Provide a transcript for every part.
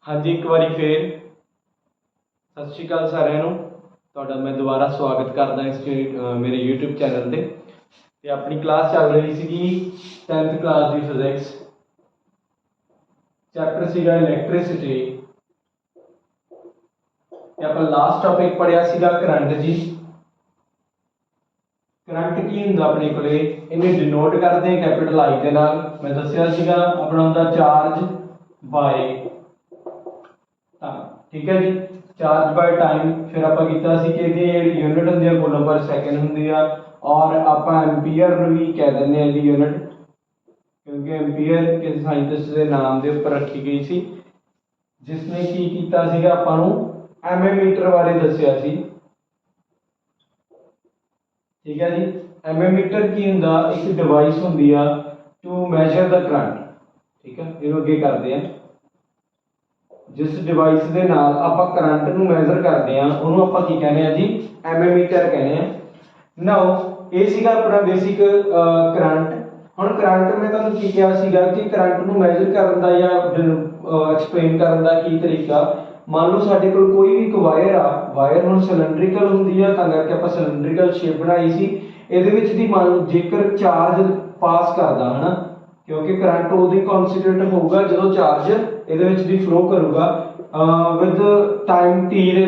हाँ जी, एक बारी फिर सत श्री अकाल सारिਆਂ ਨੂੰ ਤੁਹਾਡਾ मैं दोबारा स्वागत करदा इस मेरे यूट्यूब चैनल ਤੇ ਤੇ ਆਪਣੀ क्लास चल रही ਸੀਗੀ 10th क्लास ਦੀ फिजिक्स चैप्टर ਸੀਗਾ इलैक्ट्रिसिटी ਤੇ ਆਪਾਂ लास्ट टॉपिक पढ़िया ਸੀਗਾ करंट जी। करंट की ਹੁੰਦਾ ਆਪਣੇ ਕੋਲੇ ਇਹਨੇ डिनोट ਕਰਦੇ हैं कैपिटल आई ਦੇ ਨਾਲ। मैं ਦੱਸਿਆ ਸੀਗਾ ਆਪਣਾ ਹੁੰਦਾ चार्ज बाय टाइम, ठीक है जी। चार्ज बाय टाइम फिर आप कीता सी कि ਇਹਦੀ यूनिट ਹੁੰਦੀ ਆ कूलम पर सैकेंड ਹੁੰਦੀ ਆ और आप एम्पीयर भी कह देंगे ਇਹਦੀ यूनिट क्योंकि एम्पीयर किसी साइंटिस्ट के नाम के उपर रखी गई सी जिसने की कीता सीगा ਆਪਾਂ ਨੂੰ एमीमीटर बारे दस्सिया सी, ठीक है जी। एमीमीटर की हुंदा एक डिवाइस हुंदी आ टू मैजर द करंट, ठीक है। ਇਹਨੂੰ ਅੱਗੇ ਕਰਦੇ ਆ जिस डिवाइस के नाल आपां करंट नूं मैजर करते हैं उन्होंने आपां की कहने आ जी एमीमीटर कहने हैं। नाउ ये सीगा अपना बेसिक करंट। हुण करंट में तुहानूं की कहा सीगा कि करंट नूं मैजर करन दा या एक्सप्लेन करन दा की तरीका। मान लो साडे कोल कोई भी एक वायर आ, वायर हुण सिलेंड्रिकल हुंदी आ तां करके आपां सिलेंड्रिकल शेप बनाई सी। इहदे विच दी मान लो जेकर चार्ज पास करदा है ना, क्योंकि करंट उदों कॉन्स्टेंट होगा जो चार्ज ਇਹਦੇ ਵਿੱਚ ਦੀ ਫਲੋ ਕਰੂਗਾ ਵਿਦ ਟਾਈਮ t ਦੇ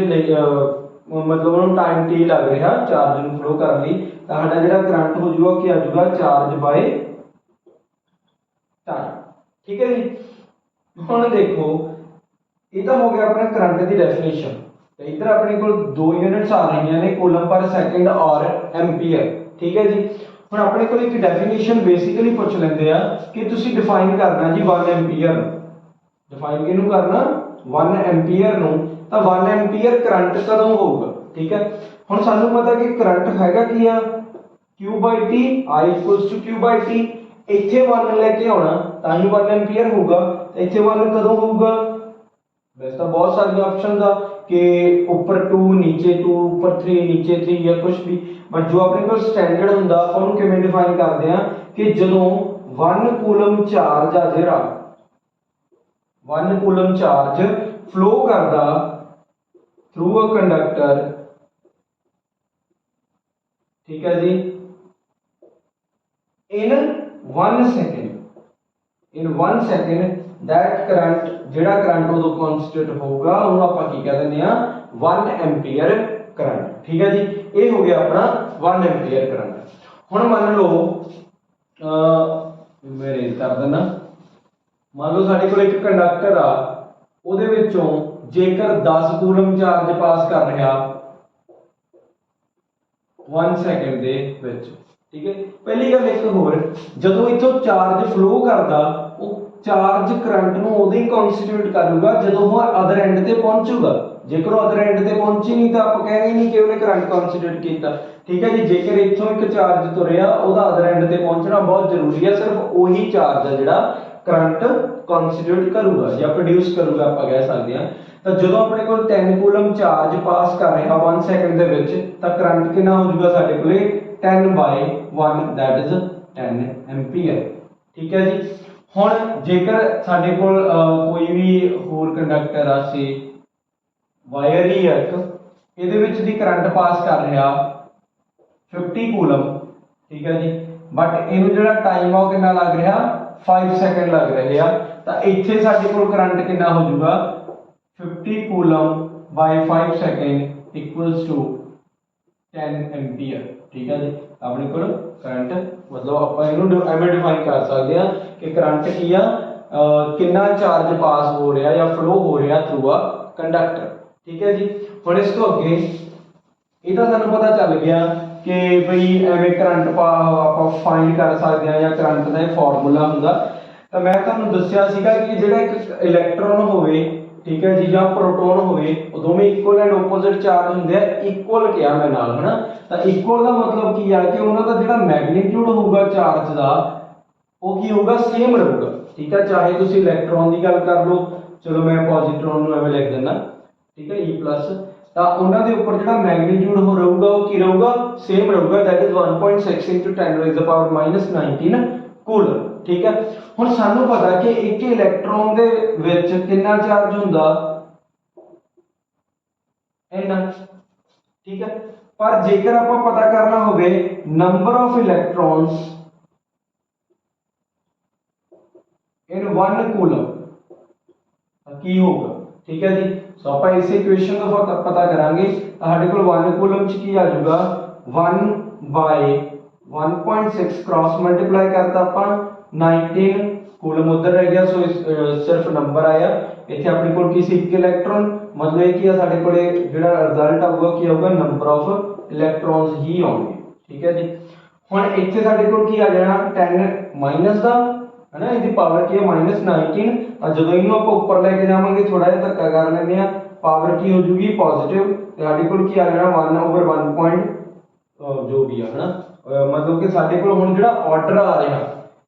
मतलब ਉਹਨੂੰ ਟਾਈਮ t ਲੱਗ ਰਿਹਾ ਚਾਰਜ ਨੂੰ ਫਲੋ ਕਰਨ ਲਈ, ਤਾਂ ਸਾਡਾ ਜਿਹੜਾ ਕਰੰਟ ਹੋ ਜਾਊਗਾ ਕਿ ਆ ਜਾਊਗਾ ਚਾਰਜ ਬਾਈ ਟਾਈਮ, ਠੀਕ ਹੈ ਜੀ। ਹੁਣ ਦੇਖੋ ਇਹ ਤਾਂ ਹੋ ਗਿਆ ਆਪਣਾ ਕਰੰਟ ਦੀ ਡੈਫੀਨੇਸ਼ਨ ਤੇ ਇੱਧਰ ਆਪਣੇ ਕੋਲ ਦੋ ਯੂਨਿਟਸ ਆ ਰਹੀਆਂ ਨੇ ਕੂਲਮ ਪਰ ਸੈਕਿੰਡ ਔਰ ਐਂਪੀਅਰ, ਠੀਕ ਹੈ ਜੀ। ਹੁਣ ਆਪਣੇ ਕੋਲ ਇੱਕ ਡੈਫੀਨੇਸ਼ਨ ਬੇਸਿਕਲੀ ਪੁੱਛ ਲੈਂਦੇ ਆ ਕਿ ਤੁਸੀਂ ਡਿਫਾਈਨ ਕਰਨਾ ਜੀ 1 ਐਂਪੀਅਰ डिफाइन किनू करना 1 एम्पीयर नु, तो 1 एम्पीयर करंट कदों होगा, ठीक है। हुण सानू पता कि करंट हैगा की आ Q/T I = Q/T। इत्थे 1 लेके आना तां ही 1 एम्पीयर होगा। इत्थे 1 कदों होगा, वैसे तो बहुत सारी ऑप्शंस आ कि ऊपर 2 नीचे 2 ऊपर 3 नीचे 3 या कुछ भी, बट जो अपने को स्टैंडर्ड हुंदा उहनूं किवें डिफाइन करदे आ कि जदों 1 कूलम चार्ज आ जिहड़ा 1 कूलम चार्ज फ्लो करदा थ्रू अ कंडक्टर, ठीक है जी, इन 1 second. In 1 second that current जेड़ा करंट उदों कांस्टेंट होगा उन्होंने आपां की कह दिंदे आ 1 एम्पीयर करंट, ठीक है जी। ये हो गया अपना 1 एम्पीयर करंट। हुण मान लो मैं रेज कर देना, मान लो साडे कोल एक कंडक्टर आ ਉਹਦੇ ਵਿੱਚੋਂ ਜੇਕਰ 10 ਕੂਲਮ ਚਾਰਜ ਪਾਸ ਕਰ ਰਿਹਾ 1 ਸੈਕਿੰਡ ਦੇ ਵਿੱਚ, ਠੀਕ ਹੈ। ਪਹਿਲੀ ਗੱਲ ਇੱਕ ਹੋਰ, ਜਦੋਂ ਇੱਥੋਂ ਚਾਰਜ ਫਲੋ ਕਰਦਾ ਉਹ ਚਾਰਜ ਕਰੰਟ ਨੂੰ ਉਦੋਂ ਹੀ ਕਨਸਟੀਟਿਊਟ ਕਰੂਗਾ ਜਦੋਂ ਉਹ ਅਦਰ ਐਂਡ ਤੇ ਪਹੁੰਚੂਗਾ। ਜੇਕਰ ਉਹ ਅਦਰ ਐਂਡ ਤੇ ਪਹੁੰਚੀ ਨਹੀਂ ਤਾਂ ਆਪਾਂ ਕਹਿੰਦੇ ਨਹੀਂ ਕਿ ਉਹਨੇ ਕਰੰਟ ਕਨਸਟੀਟਿਊਟ ਕੀਤਾ, ਠੀਕ ਹੈ ਜੀ। ਜੇਕਰ ਇੱਥੋਂ ਇੱਕ ਚਾਰਜ ਤੁਰਿਆ ਉਹਦਾ ਅਦਰ ਐਂਡ ਤੇ ਪਹੁੰਚਣਾ ਬਹੁਤ ਜ਼ਰੂਰੀ ਹੈ, ਸਿਰਫ ਉਹੀ ਚਾਰਜ ਹੈ ਜਿਹੜਾ करंट कॉन्स्टिट्यूट करूगा या प्रोड्यूस करूगा आप कह सकते हैं। तो जो अपने को 10 कूलम चार्ज पास कर रहा 1 सेकंड दे विच तो करंट कितना हो जाएगा साडे कोले 10/1 दैट इज 10 एम्पीयर, ठीक है जी। हुण जेकर साडे कोल कोई भी होर कंडक्टर आ से वायर ही एक इहदे विच दी करंट पास कर रहा 50 कूलम, ठीक है जी, बट इहनूं जिहड़ा टाइम आ कितना लग रहा 5 सेकंड लग रहे हैं, तो इत्थे साडे कोल करंट कितना हो जाएगा 50 coulomb by 5 second equals to 10 ampere, ठीक है जी। अपने कोल करंट मतलब आप इहनूं एवें डिफाइन कर सकते हैं कि करंट की आ कितना चार्ज पास हो रहा या फ्लो हो रहा थ्रू अ कंडक्टर, ठीक है जी। हुण इस तो अगे ये तो सानूं पता चल गया कि भाई एवें करंट आप फाइंड कर सकते हैं या करंट का फॉर्मूला हुंदा। तो मैं तुहानूं दस्सिया सीगा कि जिहड़ा एक इलैक्ट्रॉन होवे, ठीक है जी, या प्रोटॉन होवे वो दोवें इक्वल एंड ओपोजिट चार्ज हुंदे आ। इक्वल किया मैं नाल है ना, तो इक्वल का मतलब की है कि उन्हां दा जिहड़ा मैग्नीट्यूड होगा चार्ज का वो की होगा सेम रहूगा, ठीक है। चाहे तुसीं इलैक्ट्रॉन की गल कर लो, चलो मैं पॉजिट्रॉन नूं एवें लिख दिंदा, ठीक है, E+ ਤਾਂ ਉਹਨਾਂ ਦੇ ਉੱਪਰ ਜਿਹੜਾ ਮੈਗਨੀਟਿਊਡ ਹੋ ਰਹੂਗਾ ਉਹ ਕੀ ਰਹੂਗਾ, ਸੇਮ ਰਹੂਗਾ, दैट इज 1.6 × 10⁻⁻19 कूलम। ठीक है, हुण सानू पता कि एक इलैक्ट्रॉन दे विच कितना चार्ज हुंदा इन्ना। ठीक है, पर जेकर आपां पता करना होवे नंबर ऑफ इलैक्ट्रॉन्स इन 1 कूलम की होगा। ठीक है जी, सो आप इस इक्वेशन को पता करांगे। साडे कोल 1 कूलम च की आ जाऊगा 1 बाय 1.6 क्रॉस मल्टीप्लाई करता ਆਪਾਂ 19 कूलम उधर रह गया। सो सिर्फ नंबर आया, इथे अपने कोल की सी एक इलेक्ट्रॉन, मतलब ये की है साडे कोले जेड़ा रिजल्ट आऊगा की आऊगा नंबर ऑफ इलेक्ट्रॉन्स ही आउणगे। ठीक है जी, हुण इथे साडे कोल की आ जाना 10 माइनस दा है ना, इसकी पावर की है -19 और जो इनू आप ऊपर लेके जावांगे थोड़ा जिहा धक्का कर लेंगे आ, पावर की हो जूगी पॉजिटिव, साडे कोल की आ जाना 1/1 पॉइंट जो भी है ना, मतलब कि साडे कोल हुण जेड़ा ऑर्डर आ रहा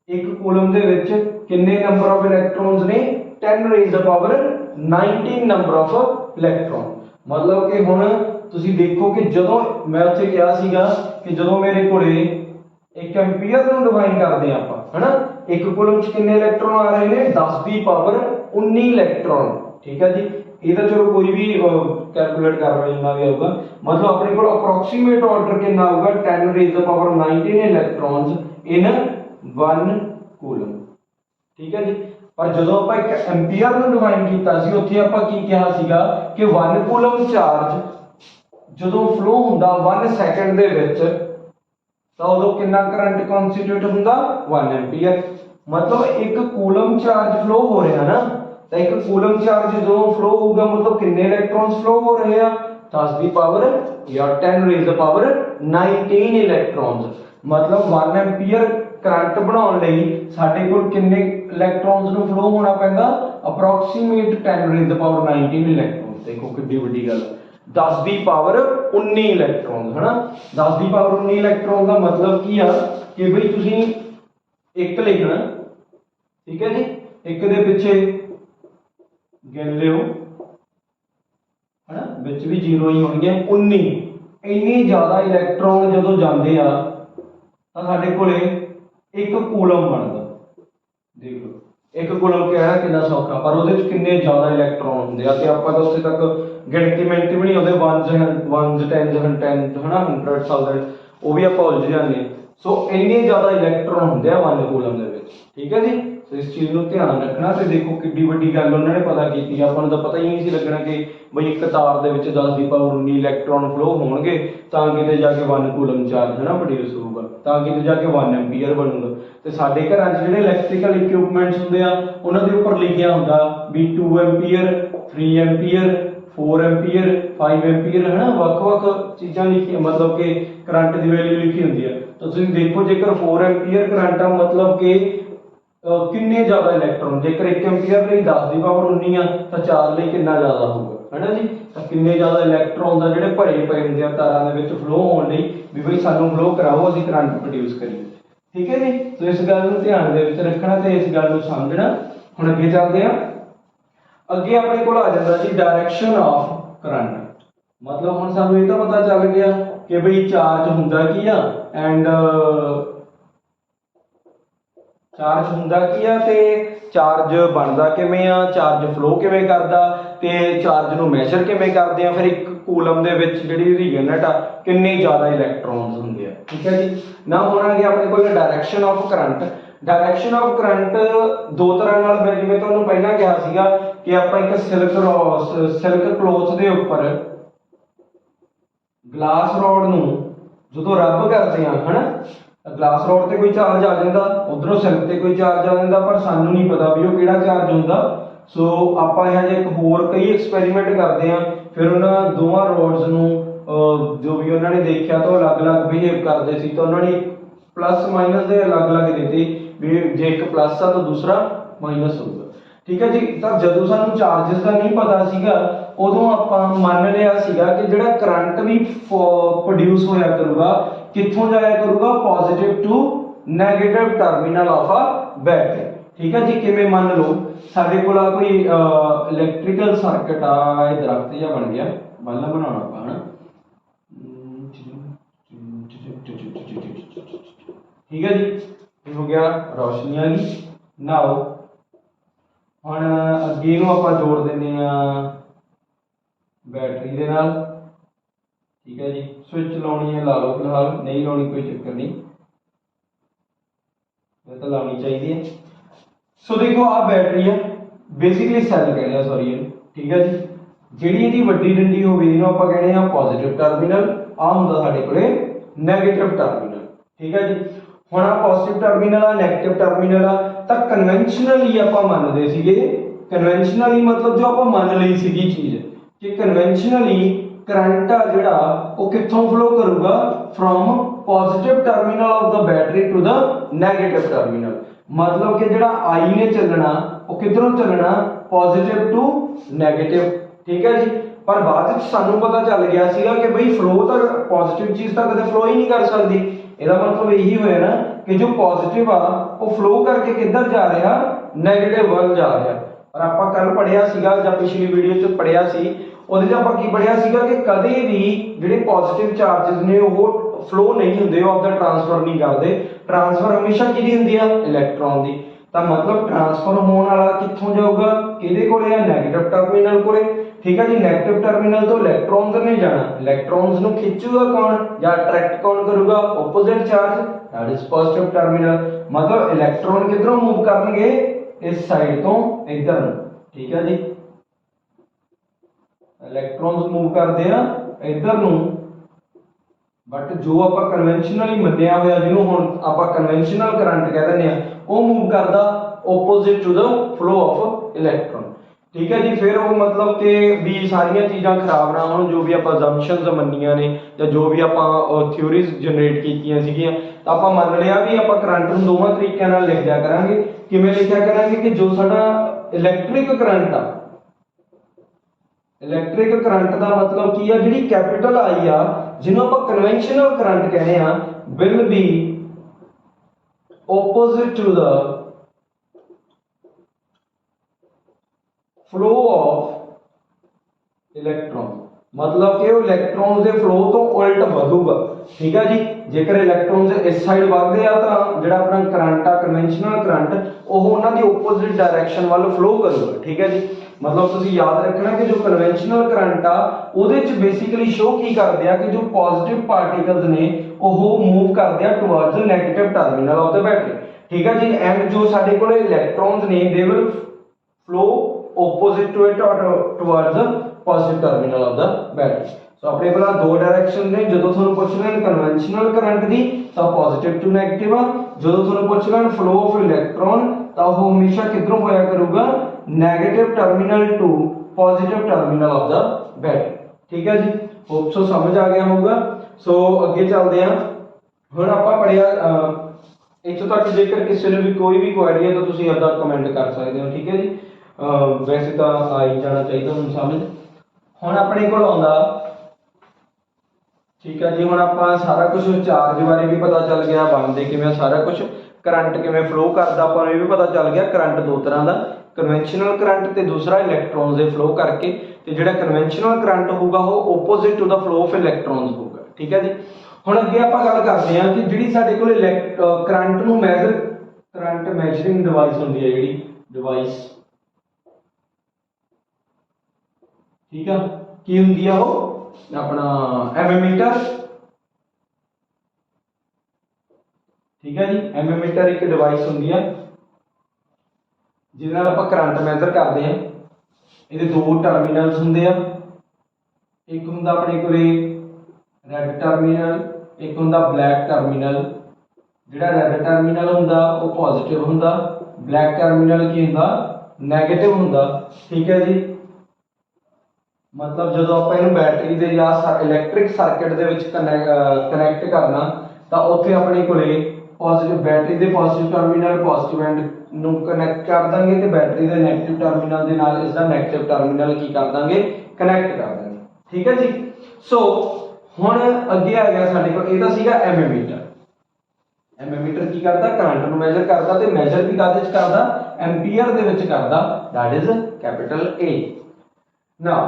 एक कूलम दे विच किन्ने नंबर ऑफ इलेक्ट्रॉन्स ने 10 raise the power 19 number of electron. मतलब कि हुण तुसीं देखो कि जदों मैं उत्थे कहा सीगा कि जदों मेरे कोले एक एम्पीयर ਨੂੰ डिफाइन करते हैं ਆਪਾਂ है ना, एक कूलम च कितने इलेक्ट्रॉन आ रहे हैं 10 की पावर 19 इलेक्ट्रॉन। ठीक है जी, ये तो चलो कोई भी कैलकुलेट कर लो जितना भी होगा, मतलब अपने को अप्रोक्सीमेट ऑर्डर कितना होगा 10 raise the power 19 electrons in 1 coulomb. ठीक है जी, पर जदों ਆਪਾਂ एक एम्पीयर ਨੂੰ डिफाइन ਕੀਤਾ ਸੀ ਉੱਥੇ ਆਪਾਂ ਕੀ ਕਿਹਾ ਸੀਗਾ कि 1 ਕੂਲਮ ਚਾਰਜ ਜਦੋਂ ਫਲੋ ਹੁੰਦਾ 1 ਸੈਕਿੰਡ ਦੇ ਵਿੱਚ तो उदो कितना करंट कॉन्स्टिट्यूट हुंदा 1 एम्पीयर। मतलब एक कूलम चार्ज फ्लो हो रहा ना, तो एक कूलम चार्ज जो फ्लो होगा मतलब कितने इलेक्ट्रॉन्स फ्लो हो रहे हैं 10 की पावर या 10 रेज़ द पावर 19 इलेक्ट्रॉन्स। मतलब 1 एम्पीयर करंट बनाने लई साडे कोल कितने इलेक्ट्रॉन्स नु फ्लो होना पैंदा approximate 10 raise the power 19 electrons. देखो कितनी बड़ी गल, 10 की पावर 19 इलेक्ट्रॉन है ना, 10 की पावर 19 इलेक्ट्रॉन का मतलब की है कि भाई तुसी एक लिखना। ठीक है जी, एक दे पिछे गिन लियो है ना, विच भी जीरो ही होणगे 19। इन्नी ज्यादा इलेक्ट्रॉन जदों जांदे आ तां साडे कोले एक कूलम बनदा। देख लो एक कूलम कहना कितना सौखा, पर ਉਹਦੇ ਵਿੱਚ किन्ने ज्यादा इलेक्ट्रॉन ਹੁੰਦੇ ਆ ਤੇ ਆਪਾਂ ਤਾਂ ਉੱਥੇ ਤੱਕ गिणती मिणती भी नहीं होंदे 1 10 10 है ना 100,000 वो भी ਆਪਾਂ उलझ जांदे। सो इन्ने ज्यादा इलेक्ट्रॉन ਹੁੰਦੇ आ 1 कूलम ਦੇ ਵਿੱਚ। ठीक है जी, सो इस चीज ਨੂੰ ਧਿਆਨ ਰੱਖਣਾ ਤੇ ਦੇਖੋ ਕਿੱਡੀ ਵੱਡੀ ਗੱਲ ਉਹਨਾਂ ਨੇ ਪਤਾ ਕੀਤੀ। ਆਪਾਂ ਨੂੰ ਤਾਂ ਪਤਾ ਹੀ ਨਹੀਂ ਸੀ ਲੱਗਣਾ ਕਿ ਬਈ ਇੱਕ ਤਾਰ ਦੇ ਵਿੱਚ 10 ਦੀ ਪਾਵਰ 19 ਇਲੈਕਟ੍ਰੋਨ ਫਲੋ ਹੋਣਗੇ ਤਾਂ ਕਿਤੇ ਜਾ ਕੇ 1 ਕੂਲਮ ਚਾਰਜ ਹੈ ਨਾ ਪ੍ਰੋਡਿਊਸ ਹੋਊਗਾ, ਤਾਂ ਕਿਤੇ ਜਾ ਕੇ 1 ਐਂਪੀਅਰ ਬਣੂਗਾ। ਤੇ ਸਾਡੇ ਘਰਾਂ 'ਚ ਜਿਹੜੇ ਇਲੈਕਟ੍ਰੀਕਲ ਇਕਵਿਪਮੈਂਟਸ ਹੁੰਦੇ ਆ ਉਹਨਾਂ ਦੇ ਉੱਪਰ ਲਿਖਿਆ ਹੁੰਦਾ ਵੀ 2 ਐਂਪੀਅਰ 3 ਐਂਪੀਅਰ 4 एम्पीयर 5 एम्पीयर है ना, ਵੱਖ-ਵੱਖ चीज़ां लिखी मतलब कि करंट की वैल्यू लिखी होंगी है। तो तुम देखो जेकर 4 एम्पीयर करंट आ मतलब कि किन्ने ज़्यादा इलैक्ट्रॉन, जेकर 1 एम्पीयर लिए 10 की पावर 19 आ तो 4 लिए कितना ज़्यादा होगा है ना जी। तो किन्ने ज़्यादा इलैक्ट्रॉन का जोड़े भरे पे होंगे तारां दे विच फ्लो होने भी भाई सानू फ्लो कराओ असीं करंट प्रोड्यूस करिए। ठीक है जी, तो इस गल नूं ध्यान दे विच रखना ते इस गल नूं समझना। हुण अगे चलदे हां, अगे अपने को आ जाता जी डायरेक्शन ऑफ करंट। मतलब हम सानू ये तो पता चल गया कि भाई चार्ज हुंदा की आ एंड चार्ज हुंदा की आ ते चार्ज बनदा किवें आ, चार्ज फ्लो किवें करदा ते चार्ज नू मैजर किवें करदे आ, फिर एक कूलम दे विच जिहड़ी इहदी यूनिट आ किन्ने ज़्यादा इलैक्ट्रॉन्स हुंदे आ। ठीक है जी, ना होना गया अपने को direction of current. Direction of current दो तरह नाल मैं जिवें तुहानूं पहिलां कहा सीगा कि आपां एक सिल्क क्लोथ दे उपर ग्लास रॉड नूं जदों रब करदे आ है ना, ग्लास रॉड ते कोई चार्ज आ जांदा, उधरों सिल्क ते कोई चार्ज आ जांदा, पर सानूं नहीं पता भी वो किहड़ा चार्ज हुंदा। सो आपां इह जिहे एक होर कई एक्सपैरीमेंट करदे आ, फिर उन्हां दोवां रॉड्स नूं जो भी उन्होंने देखा तो अलग-अलग बिहेव करते सी, तो उन्होंने प्लस माइनस दे अलग-अलग देते भी जे एक प्लस आ तो दूसरा माइनस होगा। ठीक है जी, तो जदों सानूं चार्जेस का नहीं पता सीगा उदों आपां मान लिया सीगा कि जिहड़ा करंट भी प्रोड्यूस होया करूगा कित्थों जाया करूगा positive to negative terminal of a battery. ठीक है जी, किवें मान लो साडे कोल कोई इलैक्ट्रिकल सर्किट आ, ये दरख्त जिहा बन गया बल्ब बनाउणा आपां है ना। ठीक है जी, ये हो गया रोशनी आ गई। नाउ हुण अगे नूं आपां जोड़ दिंदे आ बैटरी दे नाल। ठीक है जी, स्विच लाउणी है ला लो, फिलहाल नहीं लाउणी कोई चक्कर नहीं, ये तो लानी चाहिए है। सो देखो आ बैटरी है, बेसिकली सैल कहने हैं सॉरी, ठीक है जी। ਜਿਹੜੀ ਇਹਦੀ ਵੱਡੀ ਡੰਡੀ ਹੋਵੇ ਇਹਨੂੰ ਆਪਾਂ ਕਹਿੰਦੇ ਆ ਪੋਜ਼ਿਟਿਵ ਟਰਮੀਨਲ, ਆ ਹੁੰਦਾ ਸਾਡੇ ਕੋਲੇ ਨੈਗੇਟਿਵ ਟਰਮੀਨਲ। ਠੀਕ ਹੈ ਜੀ, ਹੁਣ ਆ ਪੋਜ਼ਿਟਿਵ ਟਰਮੀਨਲ ਆ, ਨੈਗੇਟਿਵ ਟਰਮੀਨਲ ਆ, ਤਾਂ ਕਨਵੈਨਸ਼ਨਲੀ ਆਪਾਂ ਮੰਨਦੇ ਸੀਗੇ, ਕਨਵੈਨਸ਼ਨਲੀ ਮਤਲਬ ਜੋ ਆਪਾਂ ਮੰਨ ਲਈ ਸੀਗੀ ਚੀਜ਼ ਕਿ ਕਨਵੈਨਸ਼ਨਲੀ ਕਰੰਟ ਆ ਜਿਹੜਾ ਉਹ ਕਿੱਥੋਂ ਫਲੋ ਕਰੂਗਾ, from positive terminal of the battery to the negative terminal. मतलब कि ਜਿਹੜਾ I ने चलना वो किधरों चलना, पॉजिटिव टू नेगेटिव। ठीक है जी, पर बाद ਵਿੱਚ ਸਾਨੂੰ ਪਤਾ ਚੱਲ ਗਿਆ ਸੀਗਾ ਕਿ ਬਈ ਫਲੋ ਤਾਂ ਪੋਜ਼ਿਟਿਵ ਚੀਜ਼ ਤਾਂ ਕਦੇ ਫਲੋ ਹੀ ਨਹੀਂ ਕਰ ਸਕਦੀ। ਇਹਦਾ ਮਤਲਬ ਇਹੀ ਹੋਇਆ ਨਾ ਕਿ ਜੋ ਪੋਜ਼ਿਟਿਵ ਆ ਉਹ ਫਲੋ ਕਰਕੇ ਕਿੱਧਰ ਜਾ ਰਿਹਾ, ਨੈਗੇਟਿਵ ਵੱਲ ਜਾ ਰਿਹਾ। ਪਰ ਆਪਾਂ ਕੱਲ ਪੜਿਆ ਸੀਗਾ ਜਾਂ ਪਿਛਲੀ ਵੀਡੀਓ 'ਚ ਪੜਿਆ ਸੀ, ਉਹਦੇ 'ਚ ਆਪਾਂ ਕੀ ਪੜਿਆ ਸੀਗਾ ਕਿ ਕਦੇ ਵੀ ਜਿਹੜੇ ਪੋਜ਼ਿਟਿਵ ਚਾਰजेस ਨੇ ਉਹ ਫਲੋ ਨਹੀਂ ਹੁੰਦੇ, ਉਹ ਆਪਦਾ ਟ੍ਰਾਂਸਫਰ ਨਹੀਂ ਕਰਦੇ। ट्रांसफर हमेशा किहदी हुंदी है, इलैक्ट्रॉन दी। तां मतलब ट्रांसफर होने वाला कित्थों जाऊगा, किहदे कोले है, नैगेटिव टर्मिनल कोले। ठीक है जी, नैगेटिव टर्मिनल तो इलैक्ट्रॉन्स ने जाना, इलैक्ट्रॉन्स नूं खिंचूगा कौन या अट्रैक्ट कौन करूगा, opposite charge, that is positive terminal. मतलब इलैक्ट्रॉन किधरों मूव करनगे, इस साइड तो इधर नूं। ठीक है जी, इलैक्ट्रॉन्स मूव करदे आ इधर नूं, बट जो आप कन्वेंशनली मन्निया होया जिन्हों हुण आपां कन्वेंशनल करंट कह दिंदे आ, वो मूव करदा opposite to the flow of electron. ठीक है जी, फिर वो मतलब कि भी सारियां चीज़ां खराब ना होण, जो भी आपां असम्पशनस मन्नियां ने या जो भी आपां थ्योरीज जनरेट कीतियां सीगियां, तां आपां मंन लिया भी आपां करंट नूं दोवां तरीकिਆਂ ਨਾਲ लिखिया करांगे। किवें लिखिया करांगे कि जो साडा इलैक्ट्रिक करंट आ, इलैक्ट्रिक करंट का मतलब की है, जी कैपिटल आई आ जिन्हों आप कन्वेंशनल करंट कहने आ, will be opposite to the flow of electron. मतलब कि इलैक्ट्रॉन के फ्लो तो उल्ट वधूगा। ठीक है जी, जेकर इलैक्ट्रॉन इस साइड बढ़ते हैं तो जो अपना करंट आ कन्वेंशनल करंट वो उन्होंने ओपोजिट डायरैक्शन वाल फ्लो करूगा। ठीक है जी, मतलब तुम याद रखना कि जो कन्वेंशनल करंट आ उहदे च बेसिकली शो की करते हैं कि जो पॉजिटिव पार्टिकल्स ने वो मूव करते हैं towards the negative terminal of the battery. ठीक है जी, एंड जो साडे कोले इलैक्ट्रॉन्स ने they will flow opposite to it or towards the positive terminal of the battery। सो अपने कोल दो डायरेक्शन ने, जो ਤੁਹਾਨੂੰ ਪੁੱਛ ਲੈਣ ਕਨਵੈਨਸ਼ਨਲ ਕਰੰਟ ਦੀ ਤਾਂ ਪੋਜ਼ਿਟਿਵ ਟੂ ਨੈਗੇਟਿਵ ਆ, ਜਦੋਂ ਤੁਹਾਨੂੰ ਪੁੱਛ ਲੈਣ ਫਲੋ ਆਫ ਇਲੈਕਟ੍ਰੋਨ ਤਾਂ ਉਹ ਹਮੇਸ਼ਾ ਕਿੱਧਰੋਂ ਹੋਇਆ ਕਰੂਗਾ, negative terminal to positive terminal of the battery. ठीक है जी, होप सो समझ आ गया होगा। सो ਅੱਗੇ ਚੱਲਦੇ ਹਾਂ। ਹੁਣ ਆਪਾਂ ਪੜਿਆ ਇੱਥੋਂ ਤੱਕ, ਜੇਕਰ ਕਿਸੇ ਨੂੰ ਵੀ ਕੋਈ ਵੀ ਕੁਐਰੀ ਹੈ ਤਾਂ ਤੁਸੀਂ ਆਪਦਾ ਕਮੈਂਟ ਕਰ ਸਕਦੇ ਹੋ। ਠੀਕ ਹੈ ਜੀ, वैसे तो आ ही जाना चाहिए हम समझ। हुण अपने कोल आउंदा, ठीक है जी, हुण आपां सारा कुछ चार्ज बारे भी पता चल गया, बनदे किवें सारा कुछ, करंट किवें फ्लो करदा आपां नूं भी पता चल गया। करंट दो तरह दा, कन्वेंशनल करंट ते दूसरा इलैक्ट्रॉन्स दे फ्लो करके, ते जिहड़ा कन्वेंशनल करंट होगा वो opposite to the flow of electrons होगा। ठीक है जी, हुण अगे आपां गल करदे हां कि जिहड़ी साडे कोल करंट नूं मैजर, करंट मैजरिंग डिवाइस हुंदी है, जिहड़ी डिवाइस, ठीक है, की हुंदी है वो अपना एमीमीटर। ठीक है जी, एमीमीटर एक डिवाइस हुंदी है जिहदे नाल आपां करंट मेजर करते हैं। इहदे दो टर्मिनल्स हुंदे आ, एक हुंदा अपने कोले रेड टर्मिनल, एक हुंदा ब्लैक टर्मिनल। जिहड़ा रेड टर्मिनल हुंदा वो पॉजिटिव हुंदा, ब्लैक टर्मिनल की हुंदा नैगेटिव हुंदा। ठीक है जी, मतलब जो आप इन्हू बैटरी दे या इलैक्ट्रिक सर्किट दे विच कनैक्ट करना तो उत्थे अपने कोले positive battery they positive terminal positive and नू कनैक्ट कर देंगे तो बैटरी दे नैगेटिव टर्मिनल दे नाल इसदा नैगेटिव टर्मिनल की कर देंगे, कनैक्ट कर देंगे। ठीक है जी, सो हुण अगे आ गया साडे कोल, इहदा सीगा एमीमीटर। एमीमीटर की करदा, करंट नू मेजर करदा ते मेजर भी काहदे च करदा, एंपीयर दे विच करदा, that is capital A. Now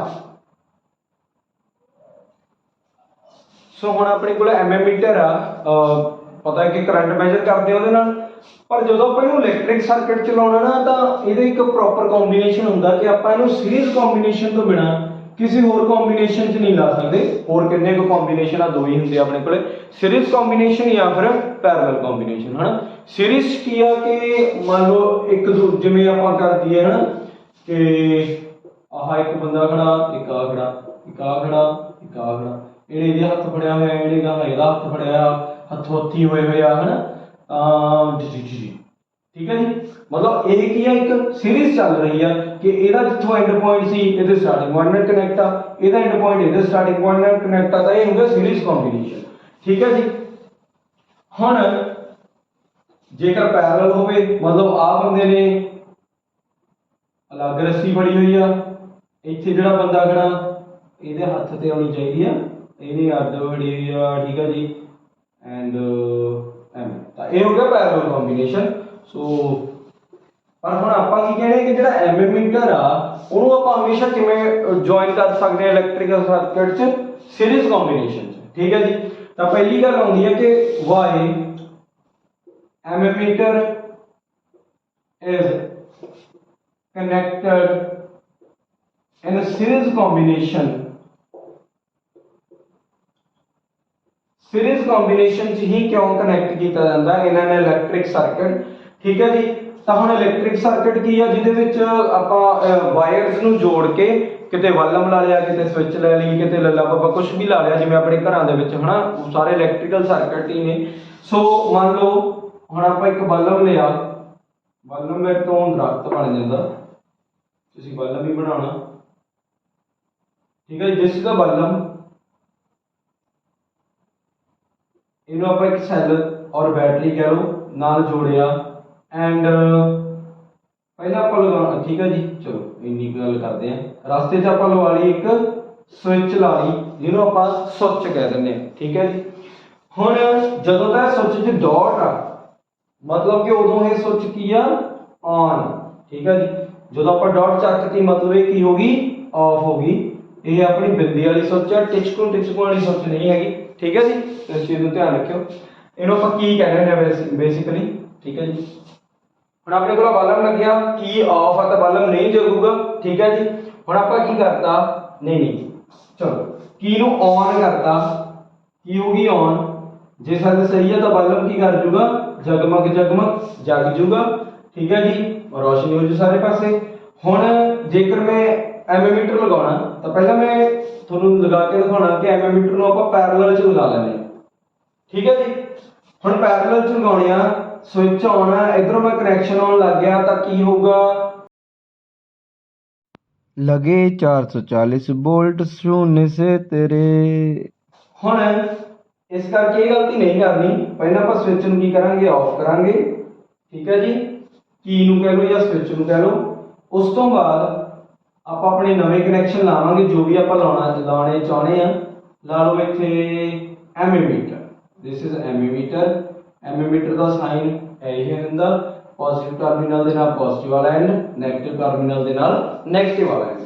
so हुण अपने कोल एमीमीटर आ, पता है कि करंट मेजर करते हैं ਉਹਦੇ ਨਾਲ। पर जो ਆਪਾਂ ਇਹਨੂੰ ਇਲੈਕਟ੍ਰਿਕ ਸਰਕਟ ਚਲਾਉਣਾ ਨਾ ਤਾਂ ਇਹਦੇ ਇੱਕ ਪ੍ਰੋਪਰ ਕੰਬੀਨੇਸ਼ਨ ਹੁੰਦਾ ਕਿ ਆਪਾਂ ਇਹਨੂੰ ਸੀਰੀਜ਼ ਕੰਬੀਨੇਸ਼ਨ ਤੋਂ ਬਿਨਾ ਕਿਸੇ ਹੋਰ ਕੰਬੀਨੇਸ਼ਨ 'ਚ ਨਹੀਂ ਲਾ ਸਕਦੇ। ਹੋਰ ਕਿੰਨੇ ਕੁ ਕੰਬੀਨੇਸ਼ਨ ਆ, ਦੋ ਹੀ ਹੁੰਦੇ ਆਪਣੇ ਕੋਲੇ, ਸੀਰੀਜ਼ ਕੰਬੀਨੇਸ਼ਨ ਜਾਂ ਫਿਰ ਪੈਰਲਲ ਕੰਬੀਨੇਸ਼ਨ ਹਨਾ। ਸੀਰੀਜ਼ ਕੀ ਆ ਕਿ ਮੰਨ ਲਓ ਇੱਕ ਜਿਵੇਂ ਆਪਾਂ ਕਰ ਦਈਏ ਹਨਾ ਕਿ ਆਹ ਇੱਕ ਬੰਦਾ ਖੜਾ, ਇੱਕ ਆ ਖੜਾ, ਇੱਕ ਆ ਖੜਾ, ਇੱਕ ਆ ਖੜਾ, ਇਹਦੇ ਹੱਥ ਫੜਿਆ ਹੋਇਆ, ਇਹਦੇ ਗਾਂ ਇਹਦਾ ਹੱਥ ਫੜਿਆ, ਹੱਥੋਂ ਹੱਥੀ ਹੋਏ ਹੋਏ ਆ ਹਨਾ। ठीक है जी, मतलब एक ही है, एक सीरीज चल रही है कि ਇਹਦਾ ਜਿੱਥੋਂ ਐਂਡ ਪੁਆਇੰਟ ਸੀ ਇਹਦੇ ਸਟਾਰਟਿੰਗ ਪੁਆਇੰਟ ਨਾਲ ਕਨੈਕਟ ਆ, ਇਹਦਾ ਐਂਡ ਪੁਆਇੰਟ ਇਹਦੇ ਸਟਾਰਟਿੰਗ ਪੁਆਇੰਟ ਨਾਲ ਕਨੈਕਟ ਆ, ਤਾਂ ਇਹ ਹੋ ਗਿਆ ਸੀਰੀਜ਼ ਕੰਬੀਨੇਸ਼ਨ। ਠੀਕ ਹੈ ਜੀ। ਹੁਣ ਜੇਕਰ ਪੈਰਲਲ ਹੋਵੇ मतलब ਆ ਬੰਦੇ ਨੇ ਅਲੱਗ ਰੱਸੀ ਫੜੀ ਹੋਈ ਆ, ਇੱਥੇ ਜਿਹੜਾ ਬੰਦਾ ਖੜਾ ਇਹਦੇ ਹੱਥ ਤੇ ਆਉਣੀ ਚਾਹੀਦੀ ਆ, ਇਹਦੀ ਅੱਡ ਫੜੀ ਹੋਈ ਆ। ਠੀਕ ਹੈ ਜੀ। ਐਂਡ ਤਾਂ ਇਹ ਹੋ ਗਿਆ ਪੈਰਲਲ ਕੰਬੀਨੇਸ਼ਨ। ਸੋ ਪਰ ਹੁਣ ਆਪਾਂ ਕੀ ਕਹਿੰਦੇ ਕਿ ਜਿਹੜਾ ਐਮੀਮੀਟਰ ਆ ਉਹਨੂੰ ਆਪਾਂ ਹਮੇਸ਼ਾ ਕਿਵੇਂ ਜੁਆਇਨ ਕਰ ਸਕਦੇ ਆ ਇਲੈਕਟ੍ਰੀਕਲ ਸਰਕਟ 'ਚ, ਸੀਰੀਜ਼ ਕੰਬੀਨੇਸ਼ਨ 'ਚ। ਠੀਕ ਹੈ ਜੀ। ਤਾਂ ਪਹਿਲੀ ਗੱਲ ਆਉਂਦੀ ਹੈ ਕਿ why ammeter is connected in a series combination। Series combination च ही क्यों कनेक्ट किया जाता है इन्होंने इलैक्ट्रिक सर्किट। ठीक है जी। तो हुण इलैक्ट्रिक सर्किट की है जिहदे विच आपां वायर्स नूं जोड़ के किते बल्ब ला लिया, किते स्विच लै ली, किते लल्ला बाबा कुछ भी ला लिया, जिवें अपने घरां दे विच हना सारे इलैक्ट्रिकल सर्किट ही ने। सो मान लो हुण आपां एक बल्ब लिया, बल्ब मेरे तो दरख्त बन जाता, तुसीं बल्ब भी बनाउणा। ठीक है। जिस दा बल्ब इन्हों आप एक सैल और बैटरी कह लो नाल जोड़िया एंड पहले आप लगा। ठीक है जी। चलो इन्नी गल करते हैं। रास्ते च आप लगा ली एक स्विच ला ली जिन्हों आप स्विच कह दें। ठीक है जी। हुण जदों तक स्विच च डॉट आ मतलब कि उदों ये स्विच की आ ऑन। ठीक है जी। जदों आप डॉट चकती मतलब ये की होगी ऑफ होगी। ये अपनी बिंदी वाली स्विच है, टिचकू वाली स्विच नहीं हैगी। ठीक है जी। इस चीज़ को ध्यान रखियो। इन्हों आप की कहने हैं बेसिकली। ठीक है जी। हुण अपने को बल्ब लग्या, की ऑफ है तो बल्ब नहीं जगूगा। ठीक है जी। हुण आप की करता नहीं चलो की नूं ऑन करता, की होगी ऑन। जे सैल सही है तो बल्ब की कर जूगा जगमग जगमग जग जूगा। ठीक है जी। रोशनी हो जू सारे पासे। हुण जेकर मैं एमीमीटर लगाना तो पहले मैं थोनों लगा के दिखाना कि एमीमीटर नूं आपां पैरेलल च लगा लैंदे। ठीक है जी। हुण पैरेलल च लगाउणे आ, स्विच ऑन है, इधरों मैं कनैक्शन ऑन लग गया तो की होगा लगे 440 वोल्ट शून्य से तेरे। हुण इस करके ये गलती नहीं करनी। पहले आप स्विच नूं की करांगे ऑफ करांगे। ठीक है जी। की नूं कह लो या स्विच नूं कह लो। उस तो बाद आप अपने नवे कनैक्शन लावांगे जो भी आप लाने चाहते हैं। ला लो इत्थे एमीमीटर, दिस इज एमीमीटर। एमीमीटर का साइन यही हुंदा, पॉजिटिव टर्मिनल दे नाल पॉजिटिव वाला एंड, नेगेटिव टर्मिनल दे नाल नेगेटिव वाला एंड।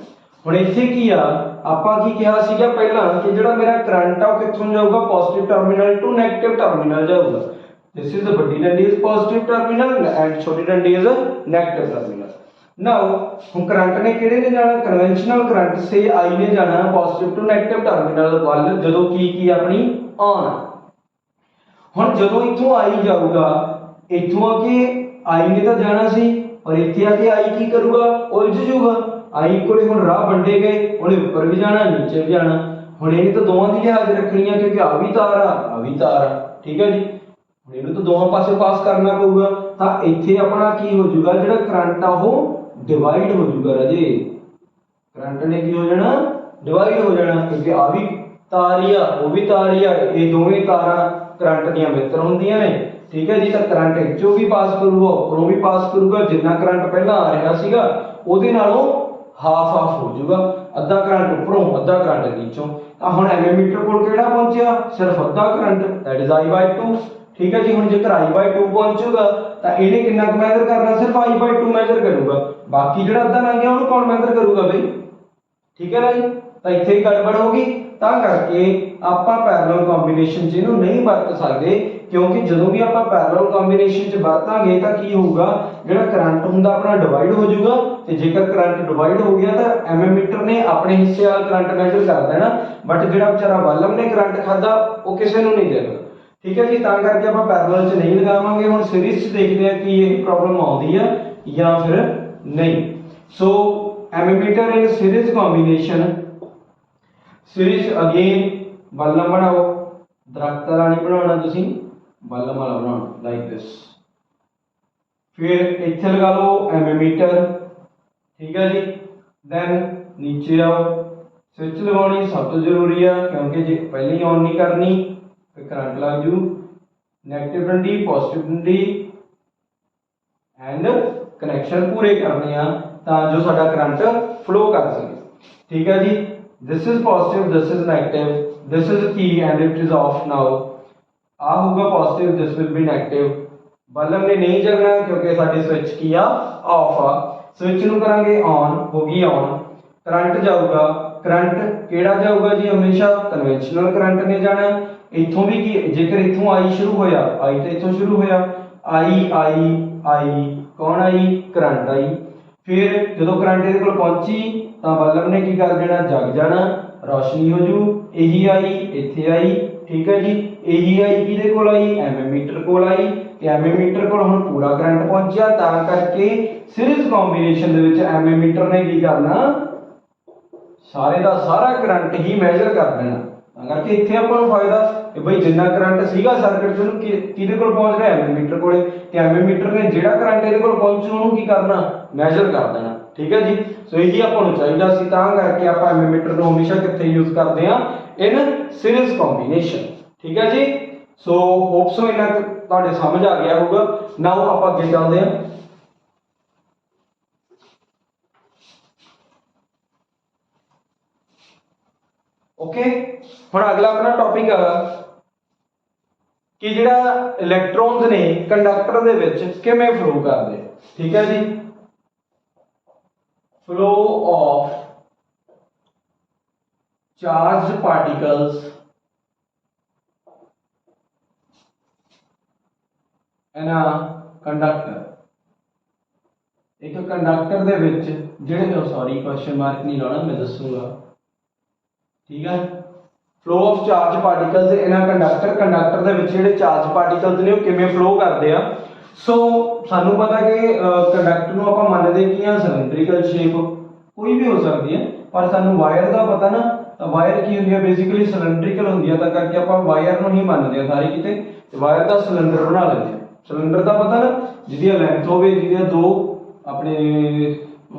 हुण इत्थे की आ आपां की कहा सीगा पहला कि जिहड़ा मेरा करंट आ कित्थों जाऊगा positive terminal to negative terminal जाऊगा। दिस इज द बड़ी डंडी इज पॉजिटिव टर्मिनल एंड छोटी डंडी इज नेगेटिव टर्मिनल। नाउ हम करंट ने किहड़े ने जाना, कन्वेंशनल करंट से आई ने जाना पॉजिटिव टू नेगेटिव टर्मिनल वाल जदों की अपनी ऑन। हुण जदों इत्थों आई जाऊगा, इत्थों आके आई ने तो जाना सी और इत्थे आके आई की करूगा उलझ जूगा। आई कोले हुण राह वंडे गए, हुण ऊपर भी जाना नीचे भी जाना। हुण इहने तो दोवां दी लिहाज रखनी है क्योंकि आ भी तार आ भी तार आ। ठीक है जी। हुण इहनूं तो दोवां पासे पास करना पऊगा तां इत्थे अपना की हो जूगा जिहड़ा करंट आ ओह डिवाइड हो जूगा राजे। करंट ने की हो जाना डिवाइड हो जाना क्योंकि आ भी तार ही आ वो भी तार ही आ, ये दोवें तारां करंट दीयां मित्र हुंदियां ने। ठीक है जी। तो करंट इचों भी पास करूगा उपरों भी पास करूगा, जिन्ना करंट पहला आ रहा सीगा उहदे नालों हाफ हाफ हो जाऊगा, अद्धा करंट उपरों अद्धा करंट नीचों। तो हुण एमीमीटर कोल किहड़ा पहुंचिया सिर्फ अद्धा करंट, दैट इज I/2। ठीक है जी। हुण जेकर I/2 पहुंचूगा तो इहने कितना मेजर करना, सिर्फ I/2 मेजर करूगा, बाकी जिहड़ा अद्धा लंघ गया उहनूं कौन मेजर करूगा बई। ठीक है ना जी। तो इत्थे गड़बड़ होगी तां करके आपां पैरेलल कंबीनेशन च इहनूं नहीं वरत सकदे क्योंकि ਜਦੋਂ ਵੀ ਆਪਾਂ ਪੈਰਲਲ ਕੰਬੀਨੇਸ਼ਨ ਚ ਵਰਤਾਂਗੇ ਤਾਂ ਕੀ ਹੋਊਗਾ, ਜਿਹੜਾ ਕਰੰਟ ਹੁੰਦਾ ਆਪਣਾ ਡਿਵਾਈਡ ਹੋ ਜਾਊਗਾ ਤੇ ਜੇਕਰ ਕਰੰਟ ਡਿਵਾਈਡ ਹੋ ਗਿਆ ਤਾਂ ਐਮੀਮੀਟਰ ਨੇ ਆਪਣੇ ਹਿੱਸੇ ਵਾਲਾ ਕਰੰਟ ਮੈਜ਼ਰ ਕਰ ਦੇਣਾ, ਬਟ ਜਿਹੜਾ ਵਿਚਾਰਾ ਵਾਲਮ ਨੇ ਕਰੰਟ ਖਾਦਾ ਉਹ ਕਿਸੇ ਨੂੰ ਨਹੀਂ ਦੇਣਾ। ਠੀਕ ਹੈ ਜੀ, ਤਾਂ ਕਰਕੇ ਆਪਾਂ ਪੈਰਲਲ ਚ ਨਹੀਂ ਲਗਾਵਾਂਗੇ। ਹੁਣ ਸੀਰੀਜ਼ ਚ ਦੇਖਦੇ ਹਾਂ ਕਿ ਇਹ ਪ੍ਰੋਬਲਮ ਆਉਂਦੀ ਆ ਜਾਂ ਫਿਰ ਨਹੀਂ। ਸੋ ਐਮੀਮੀਟਰ ਇਨ ਸੀਰੀਜ਼ ਕੰਬੀਨੇਸ਼ਨ, ਸੀਰੀਜ਼ ਅਗੇਨ ਬਲਮ ਬਣਾਓ, ਦਰਖਤ ਵਾਲਾ ਨਹੀਂ ਬਣਾਉਣਾ ਤੁਸੀਂ, ਬਲਮ ਵਾਲਾ ਬਣਾਉਣਾ ਲਾਈਕ ਦਿਸ। ਫਿਰ ਇੱਥੇ ਲਗਾ ਲਓ ਐਮੀਮੀਟਰ, ਠੀਕ ਹੈ ਜੀ। ਦੈਨ ਨੀਚੇ ਆਓ, ਸਵਿਚ ਲਗਾਉਣੀ ਸਭ ਤੋਂ ਜ਼ਰੂਰੀ ਆ ਕਿਉਂਕਿ ਜੇ ਪਹਿਲਾਂ ਹੀ ਔਨ ਨਹੀਂ ਕਰਨੀ ਫਿਰ ਕਰੰਟ ਲੱਗ ਜੂ। ਨੈਗੇਟਿਵ ਡੰਡੀ, ਪੋਜ਼ਿਟਿਵ ਡੰਡੀ ਐਂਡ ਕਨੈਕਸ਼ਨ ਪੂਰੇ ਕਰਨੇ ਆ ਤਾਂ ਜੋ ਸਾਡਾ ਕਰੰਟ ਫਲੋ ਕਰ ਸਕੇ। ਠੀਕ ਹੈ ਜੀ, this is positive, this is negative, this is key and it is off now। ਆ ਹੋਊਗਾ positive, this will be negative। Bulb ਨੇ ਨਹੀਂ ਜਗਣਾ ਕਿਉਂਕਿ ਸਾਡੀ ਸਵਿਚ ਕੀ ਆ, ਆਫ ਆ। ਸਵਿਚ ਨੂੰ ਕਰਾਂਗੇ ਔਨ, ਹੋ ਗਈ ਔਨ, ਕਰੰਟ ਜਾਊਗਾ। ਕਰੰਟ ਕਿਹੜਾ ਜਾਊਗਾ ਜੀ, ਹਮੇਸ਼ਾ ਕਨਵੈਨਸ਼ਨਲ ਕਰੰਟ ਨੇ ਜਾਣਾ। ਇੱਥੋਂ ਵੀ ਕੀ, ਜੇਕਰ ਇੱਥੋਂ ਆਈ ਸ਼ੁਰੂ ਹੋਇਆ, ਆਈ ਤਾਂ ਇੱਥੋਂ ਸ਼ੁਰੂ ਹੋਇਆ, ਆਈ ਆਈ ਆਈ, ਕੌਣ ਆਈ, ਕਰੰਟ ਆਈ। ਫਿਰ ਜਦੋਂ ਕਰੰਟ ਇਹਦੇ ਕੋਲ ਪਹੁੰਚੀ ਤਾਂ ਬਲਬ ਨੇ ਕੀ ਕਰ ਦੇਣਾ, ਜਗ ਜਾਣਾ, ਰੋਸ਼ਨੀ ਹੋ ਜੂ। ਇਹੀ ਆਈ ਇੱਥੇ ਆਈ, ਠੀਕ ਹੈ ਜੀ। ਇਹੀ ਆਈ ਕਿਹਦੇ ਕੋਲ ਆਈ, ਐਮੀਮੀਟਰ ਕੋਲ ਆਈ ਤੇ ਐਮੀਮੀਟਰ ਕੋਲ ਹੁਣ ਪੂਰਾ ਕਰੰਟ ਪਹੁੰਚਿਆ, ਤਾਂ ਕਰਕੇ ਸੀਰੀਜ਼ ਕੰਬੀਨੇਸ਼ਨ ਦੇ ਵਿੱਚ ਐਮੀਮੀਟਰ ਨੇ ਕੀ ਕਰਨਾ, ਸਾਰੇ ਦਾ ਸਾਰਾ ਕਰੰਟ ਹੀ ਮੈਜ਼ਰ ਕਰ ਦੇਣਾ। ਤਾਂ ਕਰਕੇ ਇੱਥੇ ਆਪਾਂ ਨੂੰ ਫਾਇਦਾ ਕਿ ਬਈ ਜਿੰਨਾ ਕਰੰਟ ਸੀਗਾ ਸਰਕਟ ਚ ਉਹਨੂੰ ਕਿਹਦੇ ਕੋਲ ਪਹੁੰਚ ਰਿਹਾ, ਐਮੀਮੀਟਰ ਕੋਲੇ, ਤੇ ਐਮੀਮੀਟਰ ਨੇ ਜਿਹੜਾ ਕਰੰਟ ਇਹਦੇ ਕੋਲ ਪਹੁੰਚੂ ਉਹਨੂੰ ਕੀ ਕਰਨਾ, ਮੈਜ਼ਰ ਕਰ ਦੇਣਾ। ਠੀਕ ਹੈ ਜੀ, ਸੋ ਇਹੀ ਆਪਾਂ ਨੂੰ ਚਾਹੀਦਾ ਸੀ, ਤਾਂ ਕਰਕੇ ਆਪਾਂ ਐਮੀਮੀਟਰ ਨੂੰ ਹਮੇਸ਼ਾ ਕਿੱਥੇ ਯੂਜ਼ ਕਰਦੇ ਆ, ਇਨ ਸੀਰੀਜ਼ ਕੰਬੀਨੇਸ਼ਨ। ਠੀਕ ਹੈ ਜੀ, ਸੋ ਹੋਪ ਸੋ ਇਹਨਾਂ ਤੁਹਾਡੇ ਸਮਝ ਆ ਗਿਆ ਹੋਊਗਾ। ਨਾਓ ਆਪਾਂ ਅੱਗੇ ਚੱਲਦੇ ਹਾਂ। ਓਕੇ, ਹੁਣ ਅਗਲਾ ਆਪਣਾ ਟੌਪਿਕ ਆ ਕਿ ਜਿਹੜਾ ਇਲੈਕਟ੍ਰੋਨਸ ਨੇ ਕੰਡਕਟਰ ਦੇ ਵਿੱਚ ਕਿਵੇਂ ਫਲੋ ਕਰਦੇ। ਠੀਕ ਹੈ ਜੀ, flow of charged particles in a conductor। ਇੱਕ ਕੰਡਕਟਰ ਦੇ ਵਿੱਚ ਜਿਹੜੇ, ਸੌਰੀ ਕੁਐਸਚਨ ਮਾਰਕ ਨਹੀਂ ਲਾਉਣਾ, ਮੈਂ ਦੱਸੂਗਾ। ਠੀਕ ਹੈ, flow of charged particles in a conductor, conductor ਦੇ ਵਿੱਚ ਜਿਹੜੇ ਚਾਰਜ ਪਾਰਟੀਕਲਸ ਨੇ ਉਹ ਕਿਵੇਂ ਫਲੋ ਕਰਦੇ ਆ। ਸੋ ਸਾਨੂੰ ਪਤਾ ਕਿ ਕੰਡਕਟਰ ਨੂੰ ਆਪਾਂ ਮੰਨਦੇ ਕੀ ਆ, ਸਿਲੰਡਰੀਕਲ ਸ਼ੇਪ ਕੋਈ ਵੀ ਹੋ ਸਕਦੀ ਹੈ, ਪਰ ਸਾਨੂੰ ਵਾਇਰ ਦਾ ਪਤਾ ਨਾ, ਤਾਂ ਵਾਇਰ ਕੀ ਹੁੰਦੀ ਹੈ, ਬੇਸਿਕਲੀ ਸਿਲੰਡਰੀਕਲ ਹੁੰਦੀ ਹੈ, ਤਾਂ ਕਰਕੇ ਆਪਾਂ ਵਾਇਰ ਨੂੰ ਹੀ ਮੰਨਦੇ ਆ ਸਾਰੇ ਕਿਤੇ, ਤੇ ਵਾਇਰ ਦਾ ਸਿਲੰਡਰ ਬਣਾ ਲੈਂਦੇ ਆ। ਸਿਲੰਡਰ ਦਾ ਪਤਾ ਨਾ, ਜਿਹਦੀ ਲੈਂਥ ਹੋਵੇ, ਜਿਹਦੇ ਦੋ ਆਪਣੇ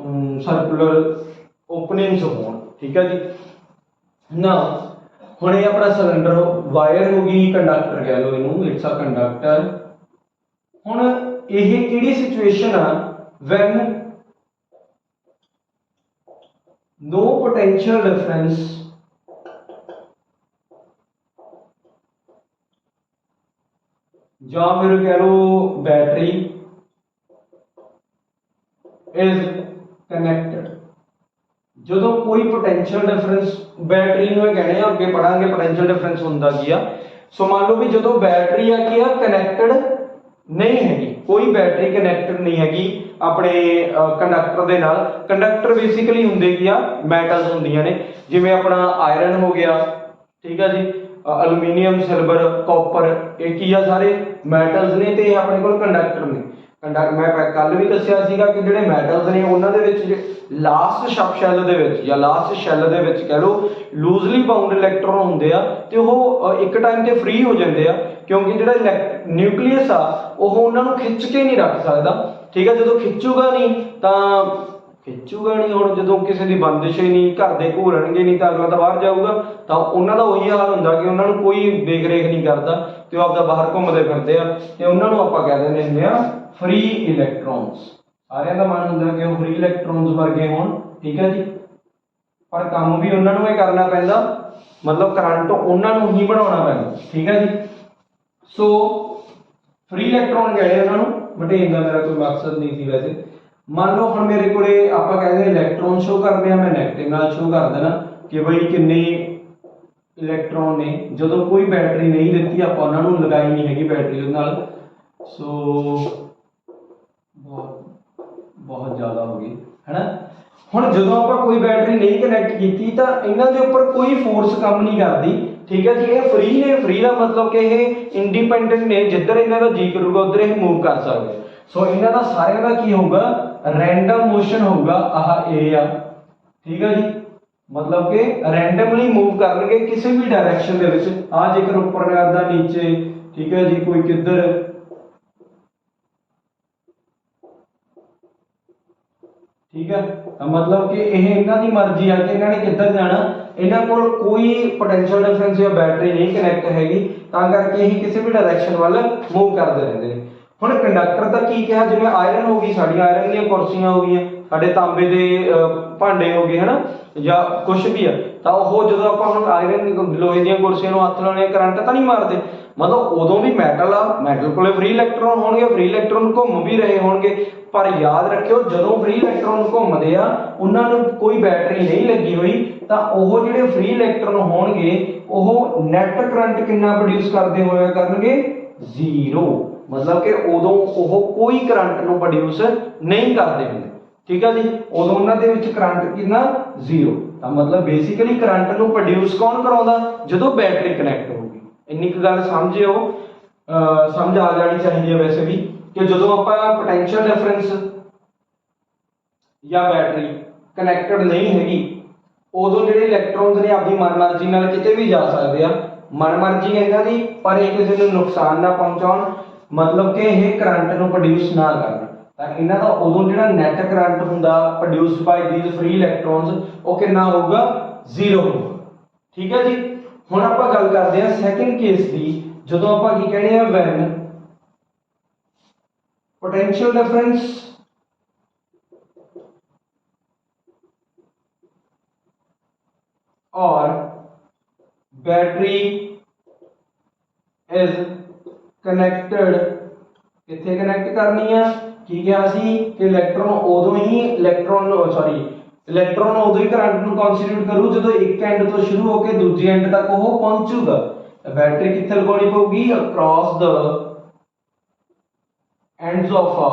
ਸਰਕੂਲਰ ਓਪਨਿੰਗਸ ਹੋਣ। ਠੀਕ ਹੈ ਜੀ, ਨਾ ਹੁਣ ਇਹ ਆਪਣਾ ਸਿਲੰਡਰ ਵਾਇਰ ਹੋ ਗਈ, ਕੰਡਕਟਰ ਕਹਿ ਲਓ ਇਹਨੂੰ, ਇਟਸ ਅ ਕੰਡਕਟਰ। ਹੁਣ ਇਹ ਕਿਹੜੀ ਸਿਚੁਏਸ਼ਨ ਆ, ਵੈਨ no potential difference ਜਾਂ ਫਿਰ ਕਹਿ ਲਓ ਬੈਟਰੀ is connected। ਜਦੋਂ ਕੋਈ ਪੋਟੈਂਸ਼ੀਅਲ ਡਿਫਰੈਂਸ, ਬੈਟਰੀ ਨੂੰ ਇਹ ਕਹਿੰਦੇ ਆ, ਅੱਗੇ ਪੜਾਂਗੇ ਪੋਟੈਂਸ਼ੀਅਲ ਡਿਫਰੈਂਸ ਹੁੰਦਾ ਕੀ ਆ। ਸੋ ਮੰਨ ਲਓ ਵੀ ਜਦੋਂ ਬੈਟਰੀ ਆ ਕੀ ਆ, ਕਨੈਕਟਡ ਨਹੀਂ ਹੈਗੀ, ਕੋਈ ਬੈਟਰੀ ਕਨੈਕਟਡ ਨਹੀਂ ਹੈਗੀ ਆਪਣੇ ਕੰਡਕਟਰ ਦੇ ਨਾਲ। ਕੰਡਕਟਰ ਬੇਸਿਕਲੀ ਹੁੰਦੇ ਕੀ ਆ, ਮੈਟਲਸ ਹੁੰਦੀਆਂ ਨੇ, ਜਿਵੇਂ ਆਪਣਾ ਆਇਰਨ ਹੋ ਗਿਆ, ਠੀਕ ਆ ਜੀ, ਐਲੂਮੀਨੀਅਮ, ਸਿਲਵਰ, ਕਾਪਰ, ਇਹ ਕੀ ਆ, ਸਾਰੇ ਮੈਟਲਸ ਨੇ ਤੇ ਇਹ ਆਪਣੇ ਕੋਲ ਕੰਡਕਟਰ ਨੇ। ਮੈਂ ਕੱਲ ਵੀ ਦੱਸਿਆ ਸੀਗਾ ਕਿ ਜਿਹੜੇ ਮੈਟਲਸ ਨੇ ਉਹਨਾਂ ਦੇ ਵਿੱਚ ਲਾਸਟ ਸਬ ਸ਼ੈਲ ਦੇ ਵਿੱਚ ਜਾਂ ਲਾਸਟ ਸ਼ੈਲ ਦੇ ਵਿੱਚ ਕਹਿ ਲਓ ਲੂਜ਼ਲੀ ਬਾਉਂਡ ਇਲੈਕਟ੍ਰੋਨ ਹੁੰਦੇ ਆ, ਤੇ ਉਹ ਇੱਕ ਟਾਈਮ ਤੇ ਫ੍ਰੀ ਹੋ ਜਾਂਦੇ ਆ, ਕਿਉਂਕਿ ਜਿਹੜਾ ਨਿਊਕਲੀਅਸ ਆ ਉਹ ਉਹਨਾਂ ਨੂੰ ਖਿੱਚ ਕੇ ਨਹੀਂ ਰੱਖ ਸਕਦਾ। ਠੀਕ ਹੈ, ਜਦੋਂ ਖਿੱਚੂਗਾ ਨਹੀਂ ਤਾਂ ਖਿੱਚੂਗਾ ਨਹੀਂ, ਹੁਣ ਜਦੋਂ ਕਿਸੇ ਦੀ ਬੰਦਿਸ਼ ਹੀ ਨਹੀਂ, ਘਰ ਦੇ ਘੂਰਨਗੇ ਨਹੀਂ ਤਾਂ ਅਗਲਾ ਤਾਂ ਬਾਹਰ ਜਾਊਗਾ, ਤਾਂ ਉਹਨਾਂ ਦਾ ਉਹੀ ਹਾਲ ਹੁੰਦਾ ਕਿ ਉਹਨਾਂ ਨੂੰ ਕੋਈ ਦੇਖ ਰੇਖ ਨਹੀਂ ਕਰਦਾ ਤੇ ਉਹ ਆਪਦਾ ਬਾਹਰ ਘੁੰਮਦੇ ਫਿਰਦੇ ਆ, ਤੇ ਉਹਨਾਂ ਨੂੰ ਆਪਾਂ ਕਹਿ ਦਿੰਦੇ ਹੁੰਦੇ ਆ ਫ੍ਰੀ ਇਲੈਕਟ੍ਰੋਨਸ। ਸਾਰਿਆਂ ਦਾ ਮਨ ਹੁੰਦਾ ਕਿ ਉਹ ਫ੍ਰੀ ਇਲੈਕਟ੍ਰੋਨਸ ਵਰਗੇ ਹੋਣ। ਠੀਕ ਹੈ ਜੀ, ਪਰ ਕੰਮ ਵੀ ਉਹਨਾਂ ਨੂੰ ਹੀ ਕਰਨਾ ਪੈਂਦਾ, ਮਤਲਬ ਕਰੰਟ ਉਹਨਾਂ ਨੂੰ ਹੀ ਬਣਾਉਣਾ ਪੈਂਦਾ। ਠੀਕ ਹੈ ਜੀ, ਸੋ ਫ੍ਰੀ ਇਲੈਕਟ੍ਰੋਨ ਕਹਿੰਦੇ ਉਹਨਾਂ ਨੂੰ। ਮਟੇਨ ਦਾ ਮੇਰਾ ਕੋਈ ਮਕਸਦ ਨਹੀਂ ਸੀ ਵੈਸੇ। ਮੰਨ ਲਓ ਹੁਣ ਮੇਰੇ ਕੋਲੇ ਆਪਾਂ ਕਹਿੰਦੇ ਇਲੈਕਟ੍ਰੋਨ ਸ਼ੋ ਕਰਨੇ ਆ, ਮੈਂ ਨੈਗੇਟਿਵ ਨਾਲ ਸ਼ੋ ਕਰ ਦੇਣਾ ਕਿ ਬਈ ਕਿੰਨੀ ਇਲੈਕਟ੍ਰੋਨ ਨੇ ਜਦੋਂ ਕੋਈ ਬੈਟਰੀ ਨਹੀਂ ਦਿੱਤੀ ਆਪਾਂ ਉਹਨਾਂ ਨੂੰ ਲਗਾਈ ਨਹੀਂ ਹੈਗੀ ਬੈਟਰੀ ਉਹਦੇ ਨਾਲ। ਸੋ ਬਹੁਤ ਜ਼ਿਆਦਾ ਹੋ ਗਈ ਹੈ ਨਾ। ਹੁਣ ਜਦੋਂ ਆਪਾਂ ਕੋਈ ਬੈਟਰੀ ਨਹੀਂ ਕਨੈਕਟ ਕੀਤੀ ਤਾਂ ਇਹਨਾਂ ਦੇ ਉੱਪਰ ਕੋਈ ਫੋਰਸ ਕੰਮ ਨਹੀਂ ਕਰਦੀ, ਠੀਕ ਹੈ ਜੀ। ਇਹ ਫ੍ਰੀ ਨੇ, ਫ੍ਰੀ ਦਾ ਮਤਲਬ ਕਿ ਇਹ ਇੰਡੀਪੈਂਡੈਂਟ ਨੇ, ਜਿੱਧਰ ਇਹਨਾਂ ਦਾ ਜੀ ਕਰੂਗਾ ਉਧਰ ਇਹ ਮੂਵ ਕਰ ਸਕਦੇ। ਸੋ ਇਹਨਾਂ ਦਾ ਸਾਰਿਆਂ ਦਾ ਕੀ ਹੋਊਗਾ, ਰੈਂਡਮ ਮੋਸ਼ਨ ਹੋਊਗਾ। ਆਹ ਏ ਆ, ਠੀਕ ਹੈ ਜੀ, ਮਤਲਬ ਕਿ ਰੈਂਡਮਲੀ ਮੂਵ ਕਰਨਗੇ ਕਿਸੇ ਵੀ ਡਾਇਰੈਕਸ਼ਨ ਦੇ ਵਿੱਚ। ਆ ਜੇਕਰ ਉੱਪਰ ਕਰਦਾ ਨੀਚੇ, ਠੀਕ ਹੈ ਜੀ, ਕੋਈ ਕਿੱਧਰ, ਠੀਕ ਹੈ। मतलब कि ਇਹਨਾਂ ਦੀ ਮਰਜ਼ੀ ਆ ਕਿ ਇਹਨਾਂ ਨੇ ਕਿੱਧਰ ਜਾਣਾ। ਇਹਨਾਂ ਕੋਲ ਕੋਈ ਪੋਟੈਂਸ਼ੀਅਲ ਡਿਫਰੈਂਸ ਜਾਂ ਬੈਟਰੀ ਨਹੀਂ ਕਨੈਕਟ ਹੈਗੀ, ਤਾਂ ਕਰਕੇ ਇਹ ਕਿਸੇ ਵੀ ਡਾਇਰੈਕਸ਼ਨ ਵੱਲ ਮੂਵ ਕਰਦੇ ਰਹਿੰਦੇ ਨੇ। ਹੁਣ ਕੰਡਕਟਰ ਦਾ ਕੀ ਕਿਹਾ, ਜਿਵੇਂ ਆਇਰਨ ਹੋ ਗਈ, ਸਾਡੀਆਂ ਆਇਰਨ ਦੀਆਂ ਕੁਰਸੀਆਂ ਹੋ ਗਈਆਂ, ਸਾਡੇ ਤਾਂਬੇ ਦੇ ਭਾਂਡੇ ਹੋ ਗਏ ਹਨਾ, ਜਾਂ ਕੁਝ ਵੀ ਆ, ਤਾਂ ਉਹ ਜਦੋਂ ਆਪਾਂ ਹੁਣ ਆਇਰਨ ਲੋਹੇ ਦੀਆਂ ਕੁਰਸੀਆਂ ਨੂੰ ਹੱਥ ਲਾਉਣੇ, ਕਰੰਟ ਤਾਂ ਨਹੀਂ ਮਾਰਦੇ। मतलब उदों भी मैटल आ, मैटल को फ्री इलैक्ट्रॉन होणगे, फ्री इलैक्ट्रॉन घूम भी रहे होणगे, पर याद रखियो जदों फ्री इलैक्ट्रॉन घूमदे आ उन्हां नूं कोई बैटरी नहीं लगी हुई, तां ओह जिहड़े फ्री इलैक्ट्रॉन होणगे ओह नैट करंट कितना प्रोड्यूस करदे होया करनगे, जीरो। मतलब कि उदों ओह कोई करंट नूं प्रोड्यूस नहीं करदे हुंदे, ठीक है जी। उदों उन्हां दे विच करंट कितना, जीरो। तां मतलब बेसिकली करंट नूं प्रोड्यूस कौन कराउंदा, जदों बैटरी कनैक्ट होगी। इन्नी गल समझियो, समझ आ जानी चाहिए वैसे भी, कि जो आप पोटेंशियल डिफरेंस या बैटरी कनैक्टेड नहीं हैगी उदों जो इलैक्ट्रॉन्स ने अपनी मनमर्जी नाल किते भी जा सकते हैं, मनमर्जी इन्हां दी, पर यह किसी नूं नुकसान ना पहुंचाउण, मतलब कि यह करंट नूं प्रोड्यूस ना करन। तां इन्हां दा उदों जिहड़ा नैट करंट हुंदा प्रोड्यूस बाय दीज फ्री इलैक्ट्रॉन्स वो कितना होगा, जीरो होगा, ठीक है जी। ਹੁਣ ਆਪਾਂ ਗੱਲ ਕਰਦੇ ਹਾਂ ਸੈਕਿੰਡ ਕੇਸ ਦੀ, ਜਦੋਂ ਆਪਾਂ ਕੀ ਕਹਿੰਦੇ ਆ, ਵੈਨ ਪੋਟੈਂਸ਼ੀਅਲ ਡਿਫਰੈਂਸ और बैटरी इज कनेक्टेड, किथे कनेक्ट करनी है, की कहा सी कि इलैक्ट्रॉन उदों ही इलैक्ट्रॉन उदों ही करंट नूं कॉन्स्टिट्यूट करू जदों एक एंड तो शुरू होकर दूजे एंड तक वो पहुंचूगा। बैटरी किथे लगानी पऊगी, across the ends of a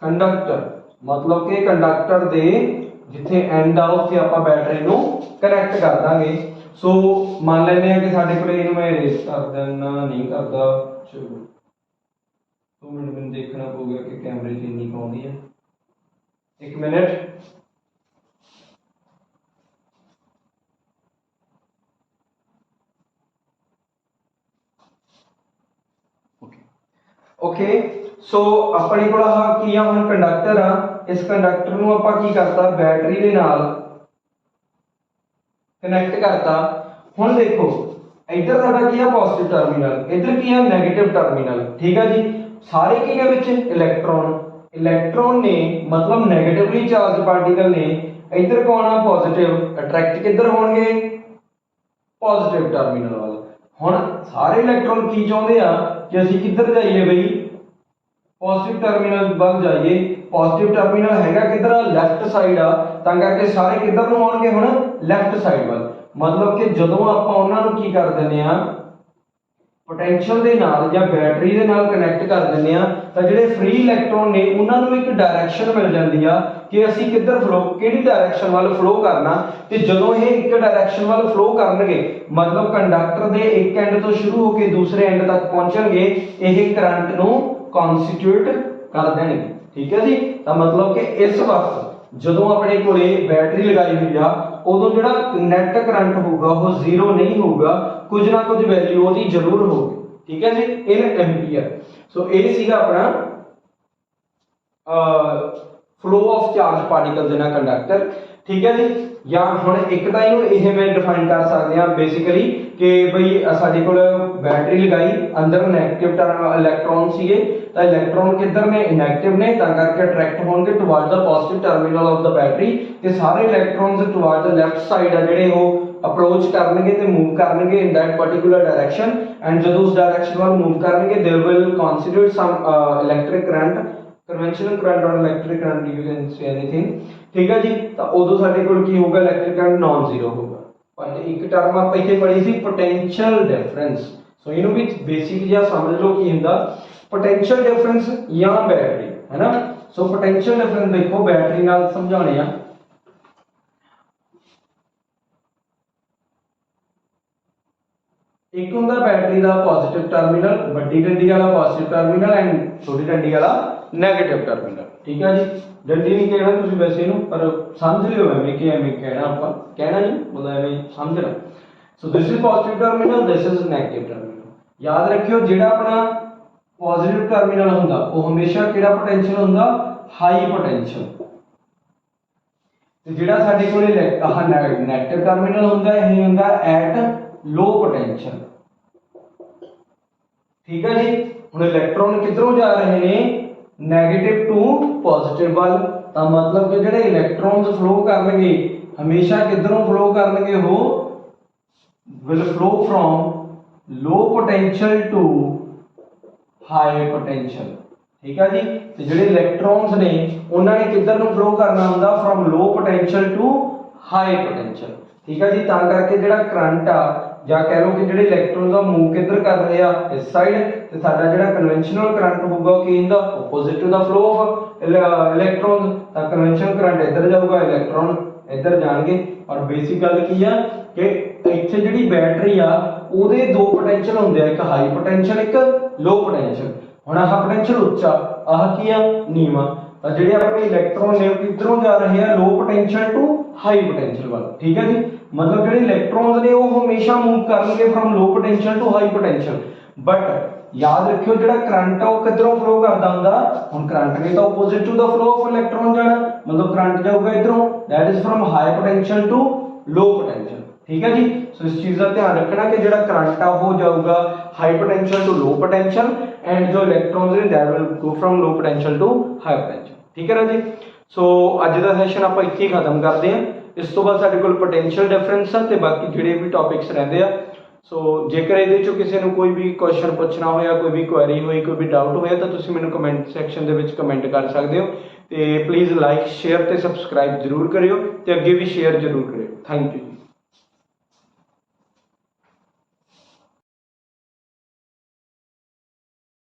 conductor, मतलब कि कंडक्टर दे जिथे एंड आ उत्थे आपां बैटरी नूं कनैक्ट कर दांगे। सो मान लेने कि साडे कोल इहनूं मैं इरेज कर देना, नहीं करदा, चलो 2 मिनट मैनूं देखना पऊगा कि कैमरे 'ਚ इंनी आउंदी है, 1 मिनट। ओके, सो अपने कोल की आ हुण कंडक्टर आ, इस कंडक्टर नूं आपां की करता, बैटरी दे नाल कनैक्ट करता। हुण देखो इधर साडा की है पॉजिटिव टर्मिनल, इधर की है नेगेटिव टर्मिनल, ठीक है जी। सारे की ने विच इलैक्ट्रॉन, इलैक्ट्रॉन ने मतलब नेगेटिवली चार्ज पार्टिकल ने, इधर कौन आ पॉजिटिव, अट्रैक्ट किधर होणगे, पॉजिटिव टर्मिनल वाल। हुण सारे इलैक्ट्रॉन की चाहुंदे आ कि असीं किधर जाइए बई, पॉजिटिव टर्मिनल वल जाइए। पॉजिटिव टर्मिनल हैगा किधर, लैफ्ट साइड आ, तां करके सारे किधर नूं आउणगे, हुण लैफ्ट साइड वल। मतलब कि जदों आपां उन्हां नूं की कर दिंदे आ पोटेंशियल दे नाल या बैटरी दे नाल कनैक्ट कर दिंदे आ, तां जिहड़े फ्री इलैक्ट्रॉन ने उन्हां नूं एक डायरैक्शन मिल जांदी आ कि असीं किधर फ्लो, किहड़ी डायरैक्शन वल फ्लो करना। ते जदों ये एक डायरैक्शन वल फ्लो करनगे, मतलब कंडक्टर दे एक एंड तो शुरू होकर दूसरे एंड तक पहुंचणगे, यह करंट नूं कॉन्स्टिट्यूट कर देणगे, ठीक है जी। तां मतलब कि इस वक्त जदों अपने कोले बैटरी लगाई हुई आ उदों जिहड़ा नैट करंट होगा वो जीरो नहीं होगा, कुछ ना कुछ वैल्यू ओदी जरूर होगी, ठीक है जी, इन एम्पीयर। सो ये सीगा अपना flow of charge particles in a conductor, ठीक है जी। या हुण एक तां इहनूं मैं डिफाइन कर सकते हैं बेसिकली कि बई साडे कोल बैटरी लगाई, अंदर नेगेटिव इलैक्ट्रॉन सीगे, तो इलैक्ट्रॉन किधर ने, इनएक्टिव ने, तां करके अट्रैक्ट होणगे towards the positive terminal of the battery, ते सारे electrons towards the left side आ जिहड़े वो अप्रोच करनगे ते मूव करनगे in that particular direction. And जदों उस डायरेक्शन वल मूव करनगे they will constitute some electric current, conventional current और electric current, you can say anything, ठीक है जी। तो उदों साडे कोल की होगा, इलैक्ट्रिक करंट नॉन जीरो होगा, ਪਰ ਇੱਕ ਟਰਮ ਆਪਾਂ ਇੱਥੇ ਪੜ੍ਹੀ ਸੀ ਪੋਟੈਂਸ਼ੀਅਲ ਡਿਫਰੈਂਸ। ਸੋ ਇਹਨੂੰ ਵੀ ਬੇਸਿਕ ਜਿਹਾ ਸਮਝ ਲਓ ਕੀ ਹੁੰਦਾ ਪੋਟੈਂਸ਼ੀਅਲ ਡਿਫਰੈਂਸ ਜਾਂ ਬੈਟਰੀ, ਹੈ ਨਾ। ਸੋ ਪੋਟੈਂਸ਼ੀਅਲ ਡਿਫਰੈਂਸ ਦੇਖੋ बैटरी ਨਾਲ ਸਮਝਾਉਣੇ ਆ। एक ਹੁੰਦਾ बैटरी ਦਾ ਪੋਜ਼ਿਟਿਵ ਟਰਮੀਨਲ, ਵੱਡੀ ਡੰਡੀ ਵਾਲਾ ਪੋਜ਼ਿਟਿਵ ਟਰਮੀਨਲ ਐਂਡ ਛੋਟੀ ਡੰਡੀ ਵਾਲਾ ਨੈਗੇਟਿਵ ਟਰਮੀਨਲ। ਠੀਕ ਹੈ ਜੀ, ਡੰਡੀ ਨਹੀਂ ਕਹਿਣਾ ਤੁਸੀਂ ਵੈਸੇ ਇਹਨੂੰ, ਪਰ ਸਮਝ ਲਿਓ ਐਵੇਂ ਕਿ ਐਵੇਂ ਕਹਿਣਾ, ਆਪਾਂ ਕਹਿਣਾ ਨਹੀਂ ਮਤਲਬ ਐਵੇਂ ਸਮਝਣਾ। So this is positive terminal, this is negative terminal. ਯਾਦ ਰੱਖਿਓ ਜਿਹੜਾ ਆਪਣਾ ਪੋਜ਼ਿਟਿਵ ਟਰਮੀਨਲ ਹੁੰਦਾ ਉਹ ਹਮੇਸ਼ਾ ਕਿਹੜਾ ਪੋਟੈਂਸ਼ੀਅਲ ਹੁੰਦਾ, ਹਾਈ ਪੋਟੈਂਸ਼ੀਅਲ। ਤੇ ਜਿਹੜਾ ਸਾਡੇ ਕੋਲੇ ਨੈਗੇਟਿਵ ਟਰਮੀਨਲ ਹੁੰਦਾ ਇਹ ਹੁੰਦਾ ਐਟ लो पोटेंशियल। ठीक है जी, हुण इलेक्ट्रॉन किधरों जा रहे ने, नेगेटिव टू पॉजिटिव वाल। तो मतलब कि जेडे इलेक्ट्रॉन्स फ्लो करनगे हमेशा किधरों फ्लो करनगे, वो will flow from low potential to high potential. ठीक है जी, ते जेडे इलेक्ट्रॉन्स ने उन्होंने किधर नूं फ्लो करना हुंदा, from low potential to high potential. ठीक है जी, तां करके जेड़ा करंट आ ਜਾਂ कह लो कि ਜਿਹੜੇ ਇਲੈਕਟ੍ਰੋਨਸ ਆ ਮੂਵ ਕਿੱਧਰ ਕਰ ਰਹੇ ਆ, ਇਸ ਸਾਈਡ, ਤੇ ਸਾਡਾ ਜਿਹੜਾ ਕਨਵੈਨਸ਼ਨਲ ਕਰੰਟ ਹੋਊਗਾ ਉਹ ਕੀ ਹੁੰਦਾ, opposite to the flow of electron. ਤਾਂ ਕਨਵੈਨਸ਼ਨਲ ਕਰੰਟ ਇੱਧਰ ਜਾਊਗਾ, ਇਲੈਕਟ੍ਰੋਨ ਇੱਧਰ ਜਾਣਗੇ। ਔਰ ਬੇਸਿਕ ਗੱਲ ਕੀ ਆ ਕਿ ਇੱਥੇ ਜਿਹੜੀ ਬੈਟਰੀ ਆ ਉਹਦੇ ਦੋ ਪੋਟੈਂਸ਼ੀਅਲ ਹੁੰਦੇ ਆ, ਇੱਕ ਹਾਈ ਪੋਟੈਂਸ਼ੀਅਲ ਇੱਕ ਲੋ ਪੋਟੈਂਸ਼ੀਅਲ। ਹੁਣ ਆਹ ਪੋਟੈਂਸ਼ੀਅਲ ਉੱਚਾ, ਆਹ ਕੀ ਆ ਨੀਵਾਂ। ਤਾਂ ਜਿਹੜੇ ਆਪਣੇ ਇਲੈਕਟ੍ਰੋਨ ਨੇ ਉਹ ਕਿੱਧਰੋਂ ਜਾ ਰਹੇ ਆ, ਲੋ ਪੋਟੈਂਸ਼ੀਅਲ ਟੂ ਹਾਈ ਪੋਟੈਂਸ਼ੀਅਲ ਵੱਲ। ਠੀਕ ਹੈ ਜੀ, मतलब ਜਿਹੜੇ ਇਲੈਕਟ੍ਰੋਨਸ ਨੇ ਉਹ ਹਮੇਸ਼ਾ ਮੂਵ ਕਰਨਗੇ from low potential to high potential. But ਯਾਦ ਰੱਖਿਓ ਜਿਹੜਾ ਕਰੰਟ ਆ ਉਹ ਕਿੱਧਰੋਂ ਫਲੋ ਕਰਦਾ ਹੁੰਦਾ, ਹੁਣ ਕਰੰਟ ਨੇ ਤਾਂ opposite to the flow of electron ਜਾਣਾ, ਮਤਲਬ ਕਰੰਟ ਜਾਊਗਾ ਇਧਰੋਂ, that is from high potential to low potential. ਠੀਕ ਹੈ ਜੀ, ਸੋ ਇਸ ਚੀਜ਼ ਦਾ ਧਿਆਨ ਰੱਖਣਾ ਕਿ ਜਿਹੜਾ ਕਰੰਟ ਆ ਉਹ ਜਾਊਗਾ high potential to low potential and ਜੋ ਇਲੈਕਟ੍ਰੋਨਸ ਨੇ that will go from low potential to high potential. ਠੀਕ ਹੈ ਨਾ ਜੀ, ਸੋ ਅੱਜ ਦਾ ਸੈਸ਼ਨ ਆਪਾਂ ਇੱਥੇ ਹੀ ਖਤਮ ਕਰਦੇ ਹਾਂ। ਇਸ ਤੋਂ ਬਾਅਦ ਸਾਡੇ ਕੋਲ ਪੋਟੈਂਸ਼ੀਅਲ ਡਿਫਰੈਂਸ ਆ ਤੇ ਬਾਕੀ ਜਿਹੜੇ ਵੀ ਟੌਪਿਕਸ ਰਹਿੰਦੇ ਆ। ਸੋ ਜੇਕਰ ਇਹਦੇ ਚੋਂ ਕਿਸੇ ਨੂੰ ਕੋਈ ਵੀ ਕੁਐਸਚਨ ਪੁੱਛਣਾ ਹੋਇਆ, ਕੋਈ ਵੀ ਕੁਐਰੀ ਹੋਈ, ਕੋਈ ਵੀ ਡਾਊਟ ਹੋਇਆ ਤਾਂ ਤੁਸੀਂ ਮੈਨੂੰ ਕਮੈਂਟ ਸੈਕਸ਼ਨ ਦੇ ਵਿੱਚ ਕਮੈਂਟ ਕਰ ਸਕਦੇ ਹੋ। ਤੇ ਪਲੀਜ਼ ਲਾਈਕ, ਸ਼ੇਅਰ ਤੇ ਸਬਸਕ੍ਰਾਈਬ ਜ਼ਰੂਰ ਕਰਿਓ ਤੇ ਅੱਗੇ ਵੀ ਸ਼ੇਅਰ ਜ਼ਰੂਰ ਕਰਿਓ। Thank you.